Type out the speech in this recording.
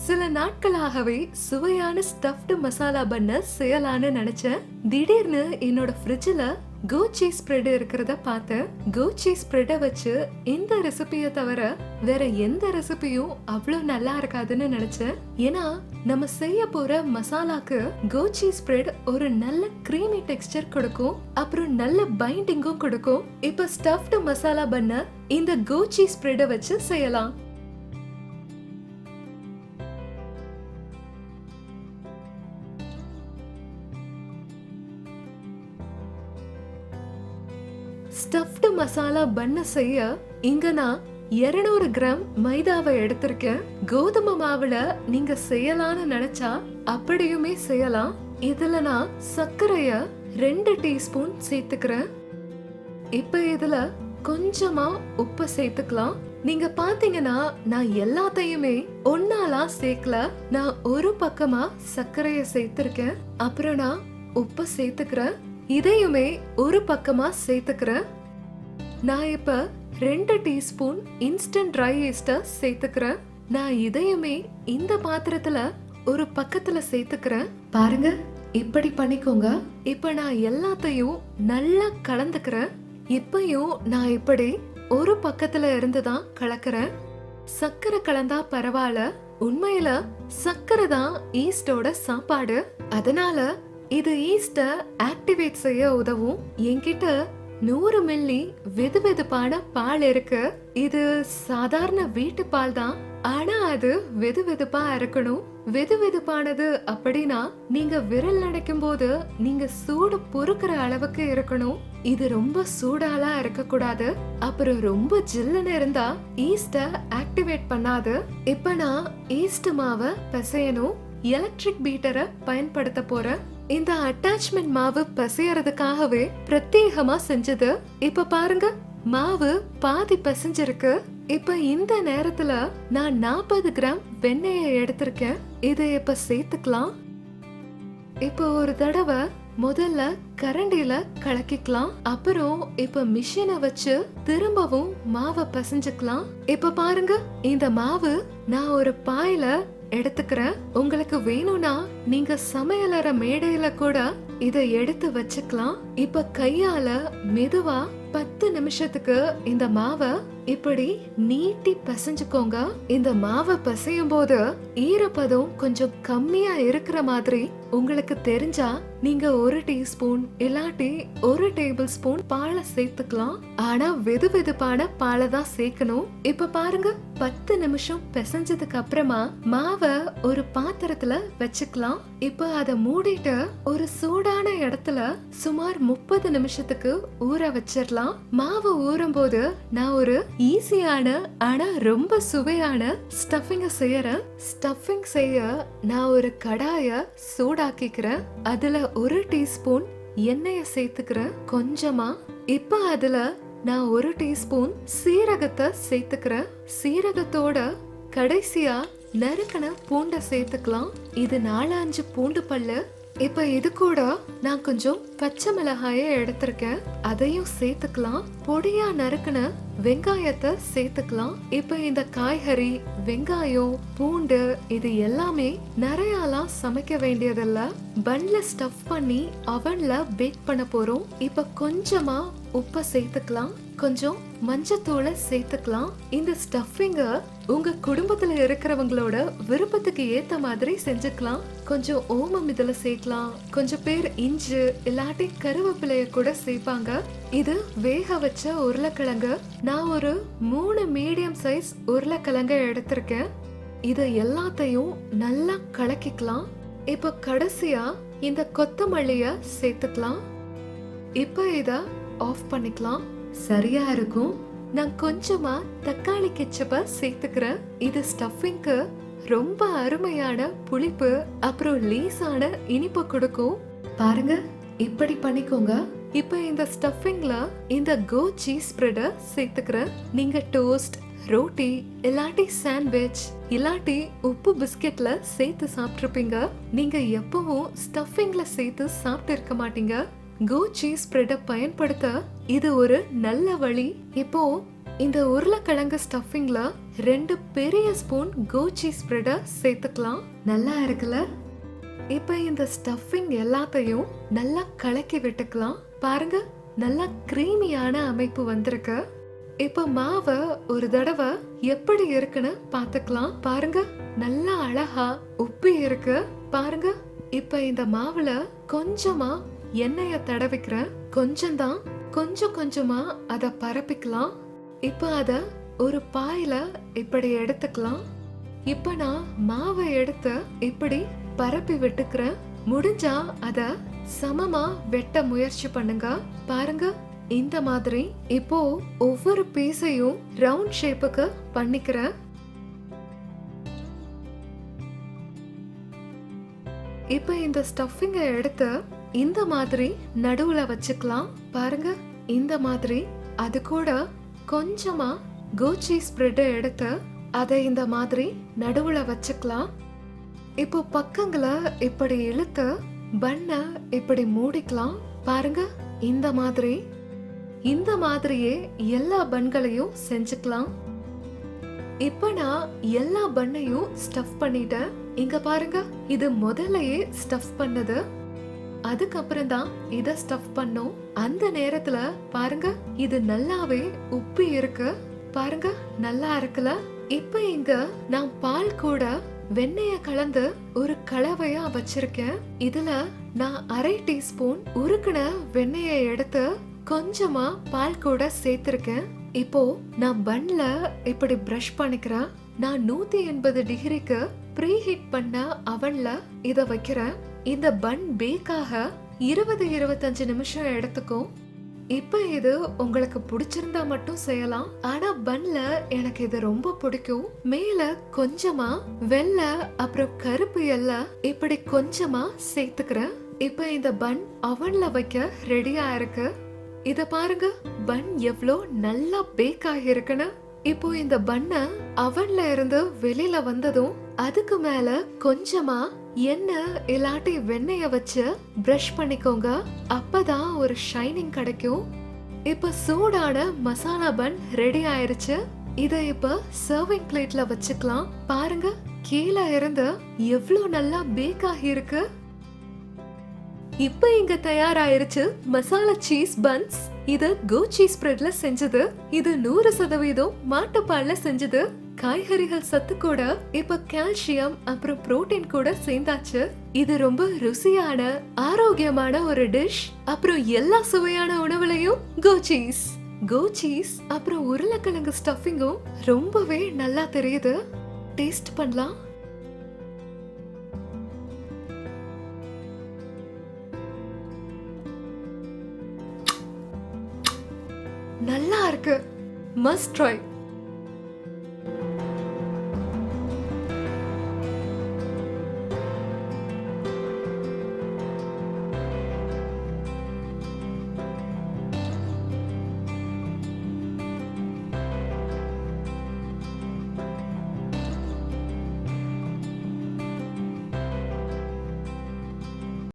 சில நாட்களாகவே சுவையான ஸ்டஃப்டு மசாலா பன்ன செய்யலான்னு நினைச்சேன். திடீர்னு என்னோட ஃப்ரிட்ஜ்ல கோ சீஸ் ஸ்ப்ரெட் இருக்கிறத பார்த்தேன். கோ சீஸ் ஸ்ப்ரெட வச்சு இந்த ரெசிபியை தவிர வேற எந்த ரெசிபியும் அவ்வளவு நல்லா இருக்காதுன்னு நினைச்சேன். ஏன்னா நம்ம செய்ய போற மசாலாக்கு கோ சீஸ் ஸ்ப்ரெட் ஒரு நல்ல கிரீமி டெக்ஸ்சர் கொடுக்கும், அப்புறம் நல்ல பைண்டிங்கும் கொடுக்கும். இப்ப ஸ்டஃப்டு மசாலா பன்ன இந்த கோ சீஸ் ஸ்ப்ரெட வச்சு செய்யலாம். ஸ்டஃப்டு மசாலா பன்ன செய்ய இங்க நான் 200 கிராம் மைதாவை எடுத்திருக்கேன். கோதுமை மாவுல நீங்க செய்யலாம்னு நினைச்சா அப்படியுமே செய்யலாம். இதுல நான் சர்க்கரைய 2 டீஸ்பூன் சேர்த்துக்கிறேன். இப்ப இதுல கொஞ்சமா உப்பு சேர்த்துக்கலாம். நீங்க பாத்தீங்கன்னா நான் எல்லாத்தையுமே ஒன்னாலாம் சேர்க்கல. நான் ஒரு பக்கமா சர்க்கரைய சேர்த்திருக்கேன், அப்புறம் நான் உப்பு சேர்த்துக்கிறேன். இதையுமே ஒரு பக்கமா சேர்த்துக்கிறேன். நான் இப்ப 2 டீஸ்பூன் இன்ஸ்டன்ட் ட்ரை ஈஸ்ட சேர்த்துக்கிறேன். நான் இதையுமே இந்த பாத்திரத்துல ஒரு பக்கத்துல சேர்த்துக்கிறேன். பாருங்க, இப்படி பண்ணிக்கோங்க. இப்ப நான் எல்லாத்தையும் நல்லா கலந்துக்கிறேன். இப்பயும் நான் இப்படி ஒரு பக்கத்துல இருந்துதான் கலக்கிறேன். சர்க்கரை கலந்தா பரவாயில்ல, உண்மையில சர்க்கரை தான் ஈஸ்டோட சாப்பாடு. அதனால இது ஈஸ்ட ஆக்டிவேட் செய்ய உதவும். என்கிட்ட 100 மில்லி வெதுவெதுப்பான பால் இருக்கு. இது சாதாரண வீட்டு பால் தான், ஆனா அது வெதுவெதுப்பா இருக்கணும். வெதுவெதுப்பானது அப்படின்னா நீங்க விரல் நடைக்கும் போது நீங்க சூடு பொறுக்கிற அளவுக்கு இருக்கணும். இது ரொம்ப சூடாலா இருக்க கூடாது, அப்புறம் ரொம்ப ஜில்லுன்னு இருந்தா ஈஸ்ட ஆக்டிவேட் பண்ணாது. இப்ப நான் ஈஸ்ட் மாவை பிசையணும். எலக்ட்ரிக் பீட்டரை பயன்படுத்த போறேன். இந்த அட்டாச்மெண்ட் மாவு பிசையறதுக்காகவே பிரத்யேகமா செஞ்சது. இப்ப பாருங்க, மாவு பாதி பிசைஞ்சிருக்கு. இப்ப இந்த நேரத்துல நான் 40 கிராம் வெண்ணெயை எடுத்திருக்கேன். இதை இப்ப சேர்த்துக்கலாம். இப்ப ஒரு தடவை முதல்ல கரண்டில கலக்கிக்கலாம். அப்புறம் இப்ப மிஷினை வச்சு திரும்பவும் மாவை பிசைஞ்சுக்கலாம். இப்ப பாருங்க, இந்த மாவு நான் ஒரு பாயில எடுத்துக்கிறேன். உங்களுக்கு வேணும்னா நீங்க சமையலற மேடையில கூட இதை எடுத்து வச்சுக்கலாம். இப்ப கையால மெதுவா 10 நிமிஷத்துக்கு இந்த மாவை இப்படி நீட்டி பிசைஞ்சுக்கோங்க. இந்த மாவை பிசையும் போது ஈரப்பதம் கொஞ்சம் கம்மியா இருக்கிற மாதிரி உங்களுக்கு தெரிஞ்சா நீங்க 1 டீஸ்பூன் இல்லாட்டி 1 டேபிள் ஸ்பூன் பாலை சேர்த்துக்கலாம். ஆனா வெதுவெதுப்பான பாலை தான் சேர்க்கணும். இப்ப பாருங்க, 10 நிமிஷம் பிசைஞ்சதுக்கு அப்புறமா மாவை ஒரு பாத்திரத்துல வச்சுக்கலாம். இப்ப அதை மூடிட்டு ஒரு சூடான இடத்துல சுமார் 30 நிமிஷத்துக்கு ஊற வச்சிடலாம். மாவு ஊறும் போது நான் ஒரு ஈஸியான ஆனா ரொம்ப சுவையான ஸ்டஃபிங் செய்யறேன். ஸ்டஃபிங் செய்ய நான் ஒரு கடாய சூடாக்கிக்கிறேன். அதுல 1 டீஸ்பூன் எண்ணெய சேர்த்துக்கிறேன் கொஞ்சமா. இப்ப அதுல நான் 1 டீஸ்பூன் சீரகத்தை சேர்த்துக்கிறேன். சீரகத்தோட கடைசியா நறுக்கின பூண்டை சேர்த்துக்கலாம். இது 4-5 பூண்டு பல்லு. இப்ப இது கூட நான் கொஞ்சம் பச்சை மிளகாய எடுத்திருக்கேன், அதையும் சேர்த்துக்கலாம். பொடியா நறுக்கின வெங்காயத்தை சேர்த்துக்கலாம். இப்ப இந்த காய்கறி, வெங்காயம், பூண்டு இது எல்லாமே நிறையலாம் சமைக்க வேண்டியதில்ல. பன்ல ஸ்டஃப் பண்ணி அவன்ல பேக் பண்ண போறோம். இப்ப கொஞ்சமா உப்பை சேர்த்துக்கலாம், கொஞ்சம் மஞ்சத்தூளை சேர்த்துக்கலாம். இந்த ஸ்டஃபிங்க உங்க குடும்பத்துல இருக்கிறவங்களோட விருப்பத்துக்கு ஏத்த மாதிரி செஞ்சுக்கலாம். கொஞ்சம் ஓமம் இதுல சேர்க்கலாம். கொஞ்சம் பேர் இஞ்சி இல்லாட்டி கருவேப்பிலைய கூட சேர்ப்பாங்க. இது வேக வச்ச உருளைக்கிழங்கு. நான் ஒரு 3 மீடியம் சைஸ் உருளைக்கிழங்க எடுத்திருக்கேன். இத எல்லாத்தையும் நல்லா கலக்கிக்கலாம். இப்ப கடைசியா இந்த கொத்தமல்லிய சேர்த்துக்கலாம். இப்ப இத ஆஃப் பண்ணிக்கலாம். சரியா இருக்கும். நான் கொஞ்சமா தக்காளி கெச்சப்ப சேர்த்துக்கிறேன். இது ஸ்டஃபிங்க்கு ரொம்ப அருமையான புளிப்பு அப்புறம் லேசான இனிப்பு கொடுக்கும். பாருங்க, இப்படி பண்ணிக்கோங்க. இப்ப இந்த ஸ்டஃபிங்ல இந்த கோ சீஸ் ஸ்ப்ரெட சேர்த்துக்கிறேன். நீங்க டோஸ்ட், ரோட்டி இல்லாட்டி சாண்ட்விச் இல்லாட்டி உப்பு பிஸ்கெட்ல சேர்த்து சாப்பிட்டிருப்பீங்க. நீங்க எப்பவும் ஸ்டஃபிங்ல சேர்த்து சாப்பிட்டு இருக்க மாட்டீங்க. கோ சீஸ் ஸ்ப்ரெட பயன்படுத்த இது ஒரு நல்ல வழி. இப்போ இந்த உருளைக்கிழங்கு ஸ்டஃபிங்ல 2 பெரிய ஸ்பூன் கோ சீஸ் ஸ்ப்ரெட சேர்த்துக்கலாம். நல்லா இருக்குல்ல? இப்ப இந்த ஸ்டஃபிங் எல்லாத்தையும் நல்லா கலக்கி விட்டுக்கலாம். பாருங்க, நல்லா கிரீமியான அமைப்பு வந்திருக்கு. இப்ப மாவை ஒரு தடவை எப்படி இருக்குன்னு பாத்துக்கலாம். பாருங்க, நல்லா அழகா உப்பி இருக்கு. பாருங்க, இப்ப இந்த மாவுல கொஞ்சமா எண்ணெய தடவிக்கிறேன். கொஞ்சம்தான், கொஞ்சம் கொஞ்சமா அத பரப்பிக்கலாம். இப்ப அத ஒரு பாயில இப்படி எடுத்துக்கலாம். இப்ப நான் மாவை எடுத்து இப்படி பரப்பி விட்டுக்கிறேன். முடிஞ்சா அத சமமா வெட்ட முயற்சி பண்ணுங்க. பாருங்க, இந்த மாதிரி. இப்போ ஒவ்வொரு பீஸையும் ரவுண்ட் ஷேப்புக்கு பண்ணிக்கிறேன். இப்ப இந்த ஸ்டஃபிங்க எடுத்து இந்த மாதிரி நடுவுல வச்சுக்கலாம். பாருங்க, இந்த மாதிரி. அது கூட கொஞ்சமா கோ சீஸ் ஸ்ப்ரெட் எடுத்து அதை இந்த மாதிரி நடுவுல வச்சுக்கலாம். இப்போ பக்கங்களை இப்படி இழுத்து பண்ண இப்படி மூடிக்கலாம். பாருங்க, இந்த மாதிரி. இந்த மாதிரியே எல்லா பன்களையும் செஞ்சுக்கலாம். இப்ப நான் எல்லா பண்ணையும் ஸ்டஃப் பண்ணிட்டேன். இங்க பாருங்க, இது முதல்லயே ஸ்டஃப் பண்ணது. அதுக்கப்புறம் தான் இத ஸ்டஃப் பண்ணோம். அந்த நேரத்துல பாருங்க, இது நல்லாவே உப்பி இருக்கு. பாருங்க, நல்லா இருக்குல்ல? இப்ப இங்க நான் பால் கூட வெண்ணெய கலந்து ஒரு கலவையா வச்சிருக்கேன். இதுல நான் 1/2 டீஸ்பூன் உருக்குன வெண்ணெய எடுத்து கொஞ்சமா பால் கூட சேர்த்திருக்கேன். இப்போ நான் பன்ல இப்படி பிரஷ் பண்ணிக்கிறேன். நான் 180 டிகிரிக்கு ப்ரீ ஹீட் பண்ண அவன்ல இத வைக்கிறேன். இந்த பன் பேக்காக 20-25 நிமிஷம் எடுத்துக்கும். இப்ப இது உங்களுக்கு பிடிச்சிருந்தா மட்டும் செய்யலாம். ஆனா பன்ல எனக்கு இது ரொம்ப பிடிக்கும். மேல கொஞ்சமா வெள்ளை அப்புறம் கருப்பு எல்லாம் இப்படி கொஞ்சமா சேர்த்துக்கிறேன். இப்ப இந்த பன் அவன்ல வைக்க ரெடியா இருக்கு. இத பாருங்க, பன் எவ்வளோ நல்லா பேக் ஆகிருக்குன்னு. இப்போ இந்த பன்ன அவன்ல இருந்து வெளியில வந்ததும் அதுக்கு மேல கொஞ்சமா எண்ணெய் இல்லாட்டி வெண்ணெய வச்சு பிரஷ் பண்ணிக்கோங்க. அப்பதான் ஒரு ஷைனிங் கிடைக்கும். இப்ப சூடான மசாலா பன் ரெடி ஆயிருச்சு. இத இப்ப சர்விங் பிளேட்ல வச்சுக்கலாம். பாருங்க, கீழே இருந்து எவ்வளவு நல்லா பேக் ஆகி இருக்கு. இப்ப இங்க தயாராயிருச்சு மசாலா சீஸ் பன்ஸ். இது கோ சீஸ் ஸ்ப்ரெட்ல செஞ்சது. இது 100% மாட்டுப்பால்ல செஞ்சது. காய்கறிகள் சத்து கூட இப்ப கால்சியம் அப்புறம் புரோட்டீன் கூட சேர்ந்தாச்சு. இது ரொம்ப ருசியான ஆரோக்கியமான ஒரு டிஷ். அப்புறம் எல்லா சுவையான உணவுலையும் கோ சீஸ் அப்புறம் உருளைக்கிழங்கு ஸ்டஃபிங்கும் ரொம்பவே நல்லா தெரியுது. டேஸ்ட் பண்ணலாம். நல்லா இருக்கு. Must try.